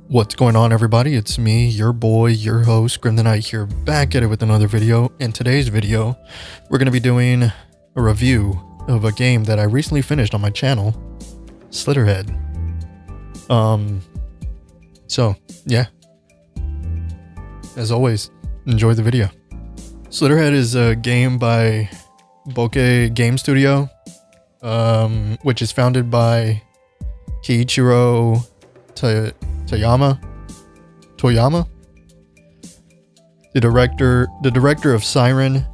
What's going on, everybody? It's me, your boy, your host, Grim the Knight here, back at it with another video. In today's video, we're going to be doing a review of a game that I recently finished on my channel, Slitterhead. So, yeah. As always, enjoy the video. Slitterhead is a game by Bokeh Game Studio, which is founded by Kiichiro Toyama, the director of Siren,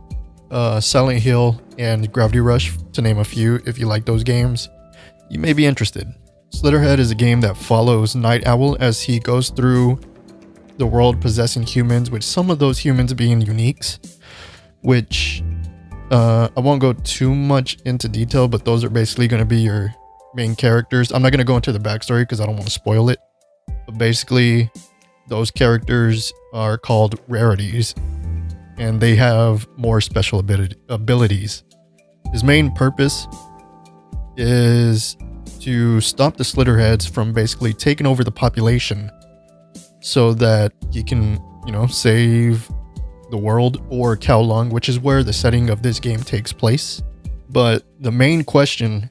Silent Hill, and Gravity Rush, to name a few. If you like those games, you may be interested. Slitterhead is a game that follows Night Owl as he goes through the world possessing humans, with some of those humans being uniques, which I won't go too much into detail, but those are basically going to be your main characters. I'm not going to go into the backstory because I don't want to spoil it. But basically, those characters are called rarities, and they have more special abilities. His main purpose is to stop the Slitterheads from basically taking over the population so that he can, save the world, or Kowloon, which is where the setting of this game takes place. But the main question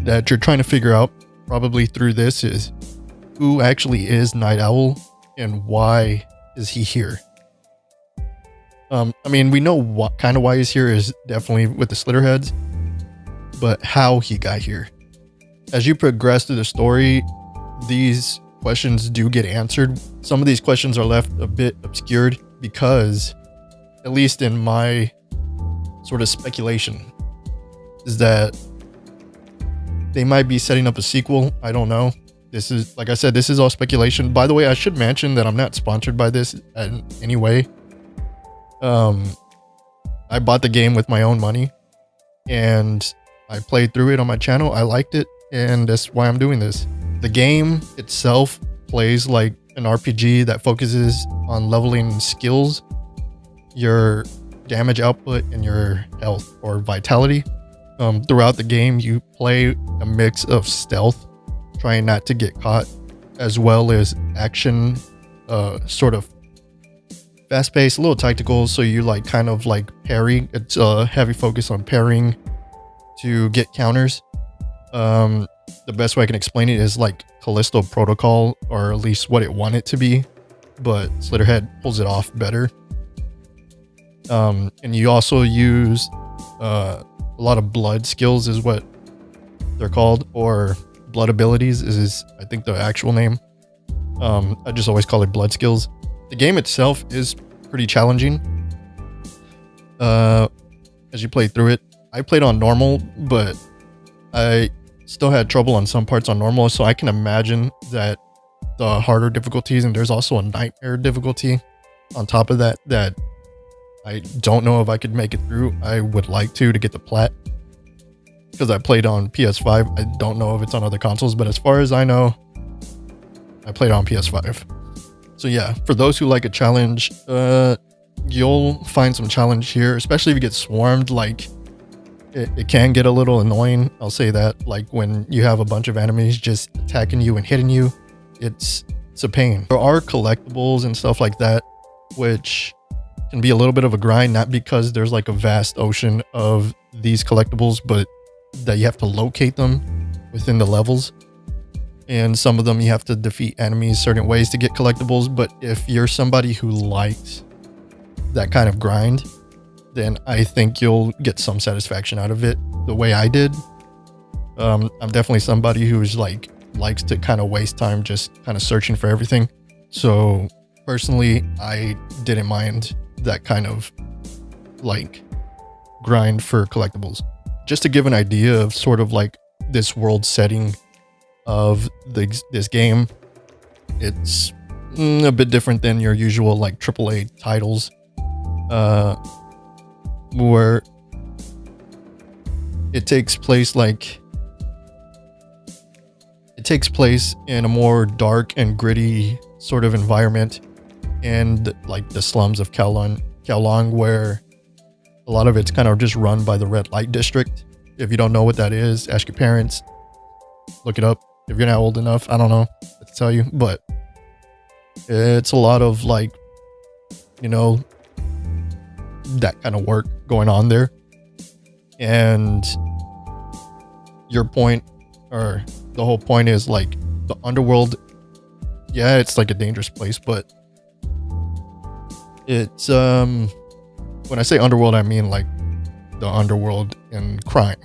that you're trying to figure out probably through this is, who actually is Night Owl and why is he here? We know what kind of why he's here is definitely with the Slitterheads, but how he got here. As you progress through the story, these questions do get answered. Some of these questions are left a bit obscured because, at least in my sort of speculation, is that they might be setting up a sequel. I don't know. This is, like I said, this is all speculation. By the way, I should mention that I'm not sponsored by this in any way. I bought the game with my own money and I played through it on my channel. I liked it, and that's why I'm doing this. The game itself plays like an RPG that focuses on leveling skills, your damage output, and your health or vitality. Throughout the game, you play a mix of stealth, trying not to get caught, as well as action, sort of fast-paced, a little tactical. So you kind of parry. It's a heavy focus on parrying to get counters. The best way I can explain it is like Callisto Protocol, or at least what it wanted to be, but Slitterhead pulls it off better. And you also use a lot of blood skills, is what they're called, or blood abilities is I think the actual name. I just always call it blood skills. The game itself is pretty challenging as you play through it. I played on normal, but I still had trouble on some parts on normal, so I can imagine that the harder difficulties, and there's also a nightmare difficulty on top of that I don't know if I could make it through. I would like to get the plat, because I played on PS5. I don't know if it's on other consoles, but as far as I know, I played on PS5. So yeah, for those who like a challenge, you'll find some challenge here, especially if you get swarmed. It can get a little annoying, I'll say that. Like when you have a bunch of enemies just attacking you and hitting you, it's a pain. There are collectibles and stuff like that, which can be a little bit of a grind, not because there's like a vast ocean of these collectibles, but that you have to locate them within the levels, and some of them you have to defeat enemies certain ways to get collectibles. But if you're somebody who likes that kind of grind, then I think you'll get some satisfaction out of it, the way I did. I'm definitely somebody who's likes to kind of waste time just kind of searching for everything. So personally, I didn't mind that kind of grind for collectibles. Just to give an idea of sort of this world setting of this game, it's a bit different than your usual AAA titles, where it takes place in a more dark and gritty sort of environment, and the slums of Kowloon, where a lot of it's kind of just run by the red light district. If you don't know what that is, ask your parents, look it up. If you're not old enough, I don't know what to tell you, but It's a lot of like, you know, that kind of work going on there. And your point, or the whole point, is like the underworld. Yeah, it's like a dangerous place, but it's when I say underworld, I mean like the underworld and crime.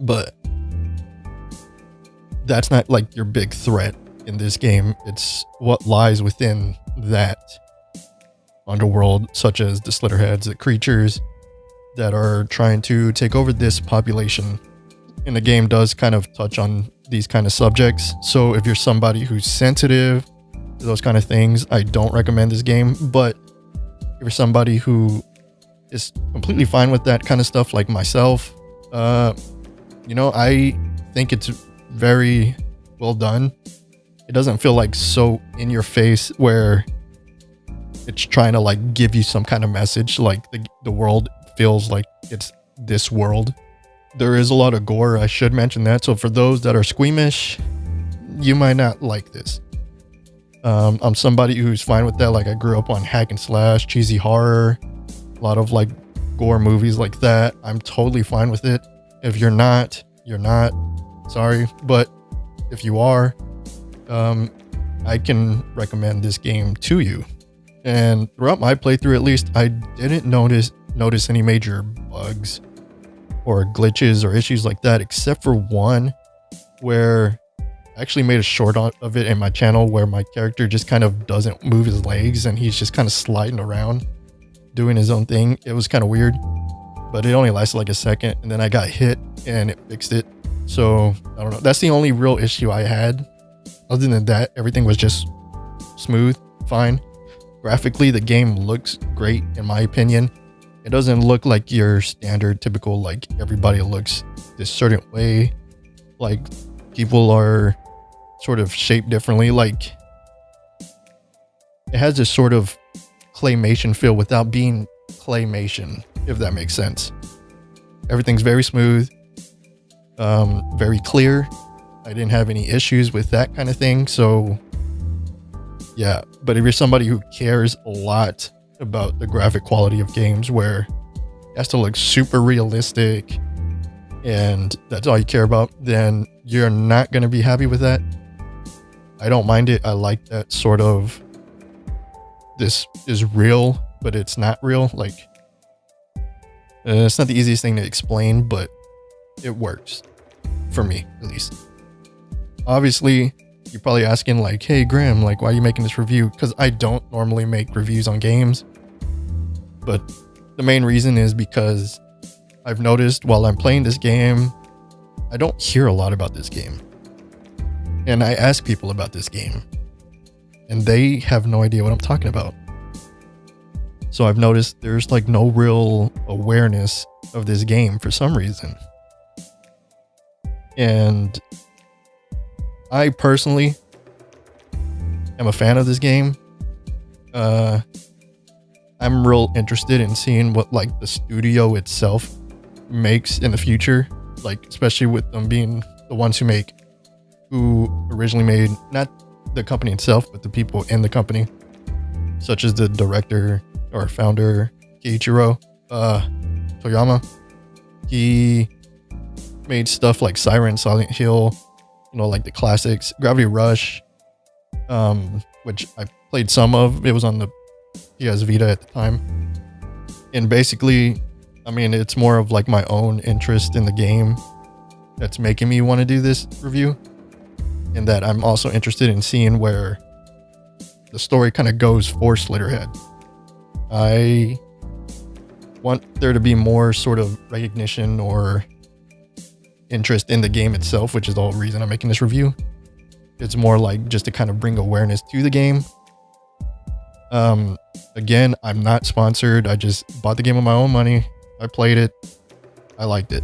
But that's not like your big threat in this game. It's what lies within that underworld, such as the Slitterheads, the creatures that are trying to take over this population. And the game does kind of touch on these kind of subjects. So if you're somebody who's sensitive to those kind of things, I don't recommend this game. But if you're somebody who is completely fine with that kind of stuff, like myself, you know, I think it's very well done. It doesn't feel like so in your face where it's trying to like give you some kind of message. Like the world feels like it's this world. There is a lot of gore, I should mention that. So for those that are squeamish, you might not like this. I'm somebody who's fine with that. Like I grew up on hack and slash, cheesy horror, a lot of like gore movies like that. I'm totally fine with it. If you're not, you're not. Sorry. But if you are, I can recommend this game to you. And throughout my playthrough, at least, I didn't notice any major bugs or glitches or issues like that, except for one where I actually made a short of it in my channel where my character just kind of doesn't move his legs and he's just kind of sliding around doing his own thing. It was kind of weird, but it only lasted like a second, and then I got hit and it fixed it. So I don't know. That's the only real issue I had. Other than that, everything was just smooth, fine. Graphically, the game looks great in my opinion. It doesn't look like your standard typical, like everybody looks this certain way. Like people are sort of shaped differently. Like it has this sort of claymation feel without being claymation, if that makes sense. Everything's very smooth, very clear. I didn't have any issues with that kind of thing. So yeah, but if you're somebody who cares a lot about the graphic quality of games where it has to look super realistic and that's all you care about, then you're not going to be happy with that. I don't mind it. I like that sort of, this is real, but it's not real. Like, it's not the easiest thing to explain, but it works for me, at least. Obviously, you're probably asking like, hey Graham, like why are you making this review? Because I don't normally make reviews on games, but the main reason is because I've noticed while I'm playing this game, I don't hear a lot about this game. And I ask people about this game and they have no idea what I'm talking about. So I've noticed there's like no real awareness of this game for some reason. And I personally am a fan of this game. I'm real interested in seeing what like the studio itself makes in the future, like especially with them being the ones who originally made, not the company itself, but the people in the company, such as the director or founder Keiichiro Toyama. He made stuff like Siren, Silent Hill, you know, like the classics, Gravity Rush, which I played some of. It was on the PS Vita at the time. And basically, I mean, it's more of like my own interest in the game that's making me want to do this review. And that I'm also interested in seeing where the story kind of goes for Slitterhead. I want there to be more sort of recognition or interest in the game itself, which is the whole reason I'm making this review. It's more like just to kind of bring awareness to the game. Again, I'm not sponsored. I just bought the game with my own money. I played it. I liked it.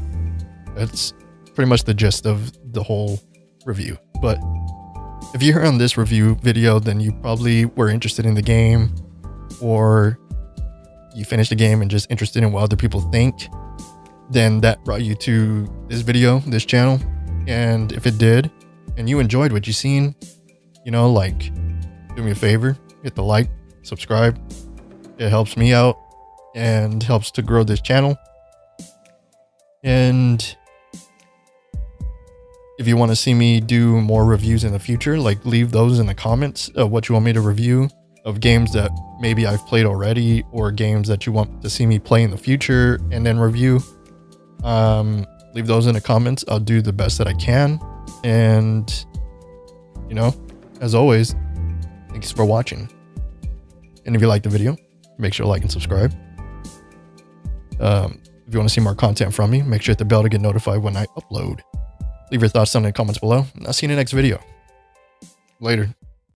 That's pretty much the gist of the whole review. But if you're on this review video, then you probably were interested in the game, or you finished the game and just interested in what other people think. Then that brought you to this video, this channel. And if it did, and you enjoyed what you seen, you know, like do me a favor, hit the like, subscribe. It helps me out and helps to grow this channel. And if you want to see me do more reviews in the future, like leave those in the comments of what you want me to review of games that maybe I've played already or games that you want to see me play in the future and then review. Leave those in the comments. I'll do the best that I can. And, you know, as always, thanks for watching. And if you like the video, make sure to like and subscribe. If you want to see more content from me, make sure to hit the bell to get notified when I upload. Leave your thoughts down in the comments below, and I'll see you in the next video. Later.